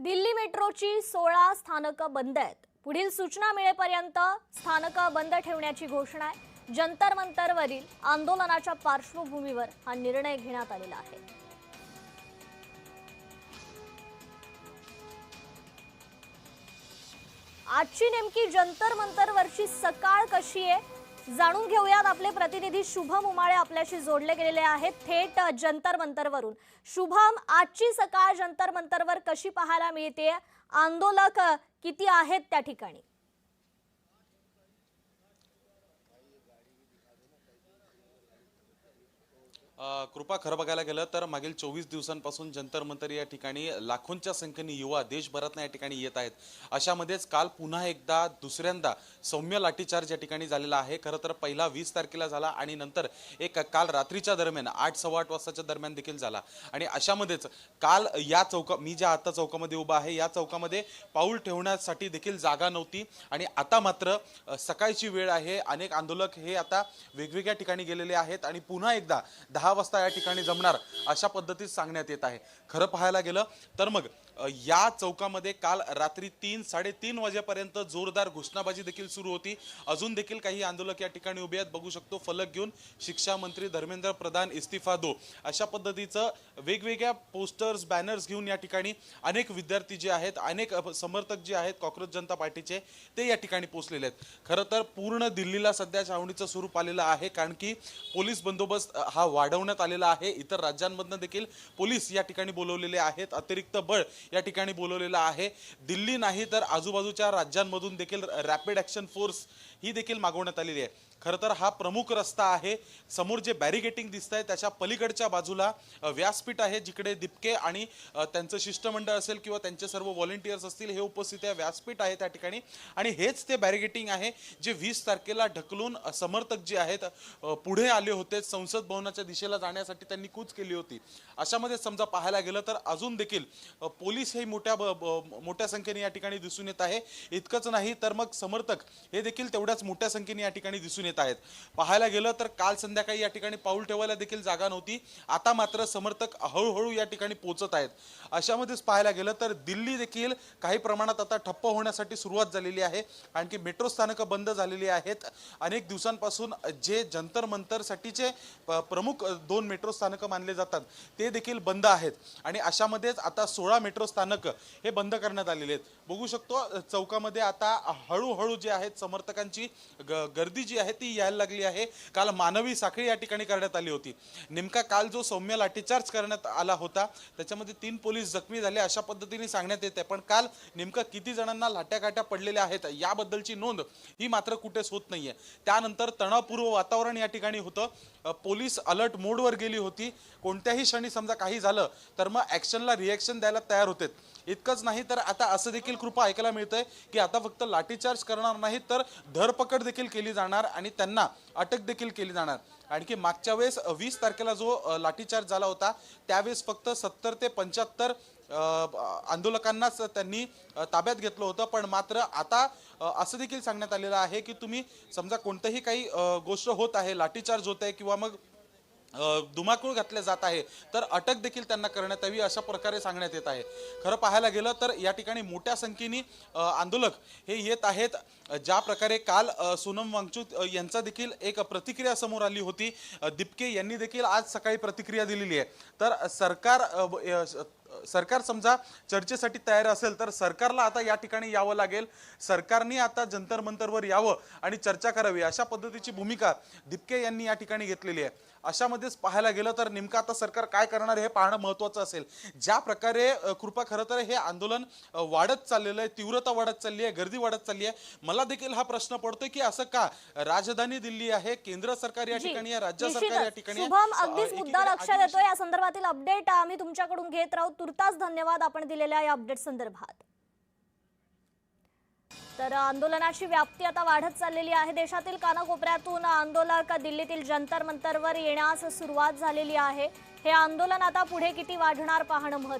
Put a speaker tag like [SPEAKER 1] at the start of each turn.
[SPEAKER 1] दिल्ली मेट्रोची 16 स्थानकं बंद आहेत। पुढील सूचना मिळेपर्यंत स्थानकं बंद ठेवण्याची घोषणा आहे। जंतर मंतरवरील आंदोलनाच्या पार्श्वभूमीवर हा निर्णय घेण्यात आलेला आहे। आजची नेमकी जंतर मंतरवरची सकाळ कशी आहे जाणून घेऊयात। आपले प्रतिनिधी शुभम उमाळे आपल्याशी जोडले गेलेले आहेत थेट जंतर मंतरवरून। शुभम, आजची सकाळ जंतर मंतरवर कशी पाहायला मिळते? आंदोलक किती आहेत त्या ठिकाणी?
[SPEAKER 2] कृपा खरं बघायला गेलं तर मागील 24 दिवसांपासून जंतर मंतर या ठिकाणी लाखोंच्या संख्येने युवा देशभरातून या ठिकाणी येत आहेत। अशामध्येच काल पुन्हा एकदा दुसऱ्यांदा सौम्य लाठीचार्ज या ठिकाणी झालेला आहे। खरं तर पहिला 20 तारखेला झाला आणि नंतर एक काल रात्रीच्या दरम्यान 8-8:15 वाजताच्या दरम्यान देखील झाला। आणि अशामध्येच काल या मी ज्या आता चौकामध्ये उभा आहे या चौकामध्ये पाऊल ठेवण्यासाठी देखील जागा नव्हती। आणि आता मात्र सकाळची वेळ आहे, अनेक आंदोलक हे आता वेगवेगळ्या ठिकाणी गेलेले आहेत आणि पुन्हा एकदा 10 वाजता या ठिकाणी जमणार अशा पद्धतीत सांगण्यात येत आहे। खरं पाहायला गेलं तर मग या चौकामध्ये काल रात्री 3-3:30 वाजेपर्यंत जोरदार घोषणाबाजी देखील सुरू होती। अजून देखील काही आंदोलक या ठिकाणी उभे आहेत, बघू शकतो फलक घेऊन शिक्षा मंत्री धर्मेंद्र प्रधान इस्तीफा दो अशा पद्धतीचं वेगवेगळ्या पोस्टर्स बॅनर्स घेऊन या ठिकाणी अनेक विद्यार्थी जे आहेत, अनेक समर्थक जे आहेत काँग्रेस जनता पार्टीचे ते या ठिकाणी पोहोचलेले आहेत। खरं तर पूर्ण दिल्लीला सध्या छावणीचं स्वरूप आलेलं आहे, कारण की पोलीस बंदोबस्त हा वाढवण्यात आलेला आहे। इतर राज्यांमधून देखील पोलीस या ठिकाणी बोलवलेले आहेत, अतिरिक्त बळ या ठिकाणी बोलवलेला आहे। दिल्ली नाही तर आजूबाजूच्या राज्यांमधून देखील रॅपिड ॲक्शन फोर्स ही देखील मागवण्यात आलेली आहे। खरं तर हा प्रमुख रस्ता आहे, समोर जे बॅरिगेटिंग दिसत आहे त्याच्या पलीकडच्या बाजूला व्यासपीठ आहे, जिकडे दिपके आणि त्यांचं शिष्टमंडळ असेल किंवा त्यांचे सर्व व्हॉलेंटियर्स असतील हे उपस्थित आहे। व्यासपीठ आहे त्या ठिकाणी आणि हेच ते बॅरिगेटिंग आहे जे 20 तारखेला ढकलून समर्थक जे आहेत पुढे आले होते, संसद भवनाच्या दिशेला जाण्यासाठी त्यांनी कूच केली होती। अशामध्ये समजा पाहायला गेलं तर अजून देखील पोलीस हे मोठ्या संख्येने या ठिकाणी दिसून येत आहे। इतकंच नाही तर मग समर्थक हे देखील तेवढ्याच मोठ्या संख्येने या ठिकाणी दिसून येत आहेत। पाहायला गेलं तर काल संध्याकाळी या ठिकाणी पाऊल ठेवायला देखील जागा नव्हती, आता मात्र समर्थक हळूहळू या ठिकाणी पोहोचत आहेत। अशामध्येच पाहायला गेलं तर दिल्ली देखील काही प्रमाणात आता ठप्प होण्यासाठी सुरुवात झालेली आहे, आणखी मेट्रो स्थानकं बंद झालेली आहेत। अनेक दिवसांपासून जे जंतर मंतर साठीचे प्रमुख 2 मेट्रो स्थानकं मानले जातात ते देखील बंद आहेत आणि अशामध्येच आता 16 मेट्रो स्थानक हे बंद करण्यात आलेले आहेत। बघू शकतो चौकामध्ये आता हळूहळू जे आहेत समर्थकांची गर्दी जी आहे ती यायला लागली आहे। काल मानवी साखळी या ठिकाणी करण्यात आली होती। नेमका काल जो सौम्य लाठीचार्ज करण्यात आला होता त्याच्यामध्ये 3 पोलीस जखमी झाले अशा पद्धतीने सांगण्यात येते, पण काल नेमका किती जणांना लाठ्याकाठ्या पडलेल्या आहेत याबद्दलची नोंद ही मात्र कुठेच होत नाहीये। त्यानंतर तणावपूर्व वातावरण या ठिकाणी होतं, पोलीस अलर्ट मोडवर गेली होती। कोणत्याही क्षणी समजा काही झालं तर मग ॲक्शनला रिॲक्शन द्यायला तयार होते। इतकंच नाही तर आता असं देखील कृपा ऐकायला मिळतंय की आता फक्त लाठीचार्ज करणार नाही तर धरपकड देखील केली जाणार आणि त्यांना अटक देखील केली जाणार। आणखी मागच्या वेळेस 20 तारखेला जो लाठीचार्ज झाला होता त्यावेळेस फक्त 70 ते 75 आंदोलकांनाच त्यांनी ताब्यात घेतलं होतं, पण मात्र आता असं देखील सांगण्यात आलेलं आहे की तुम्ही समजा कोणतंही काही गोष्ट होत आहे, लाठीचार्ज होत आहे किंवा मग धुमाकूळ घातले जात आहे तर अटक देखील त्यांना करण्यात यावी अशा प्रकारे सांगण्यात येत आहे। खरं पाहायला गेलं तर या ठिकाणी मोठ्या संख्येने आंदोलक हे येत आहेत। ज्या प्रकारे काल सोनम वांगचुक यांचा देखील एक प्रतिक्रिया समोर आली होती, दिपके यांनी देखील आज सकाळी प्रतिक्रिया दिलेली आहे। तर सरकार समजा चर्चेसाठी तयार असेल तर सरकारला आता या ठिकाणी यावं लागेल, सरकारने आता जंतर मंतरवर यावं आणि चर्चा करावी अशा पद्धतीची भूमिका दिपके यांनी या ठिकाणी घेतलेली आहे। अशामध्येच पाहायला गेलं तर नेमकं आता सरकार काय करणार हे पाहणं महत्त्वाचं असेल। ज्या प्रकारे कृपा खरं तर हे आंदोलन वाढत चाललेलं आहे, तीव्रता वाढत चालली आहे, गर्दी वाढत चालली आहे। मला देखील हा प्रश्न पडतोय की असं का? राजधानी दिल्ली आहे, केंद्र सरकार या ठिकाणी आहे, राज्य सरकार या ठिकाणी आहे।
[SPEAKER 1] शुभम, अगदीच मुद्दा लक्षात येतोय। या संदर्भातील अपडेट आम्ही तुमच्याकडून घेत राहू। तुर्तास धन्यवाद आपण दिलेल्या या अपडेट संदर्भात। तर आंदोलनाची व्याप्ती आता वाढत चाललेली आहे। देशातील कानाकोपऱ्यातून आंदोलक दिल्लीतील जंतर मंतरवर येण्यास सुरुवात झालेली आहे। हे आंदोलन आता पुढे किती वाढणार पाहणं महत्त्वाचं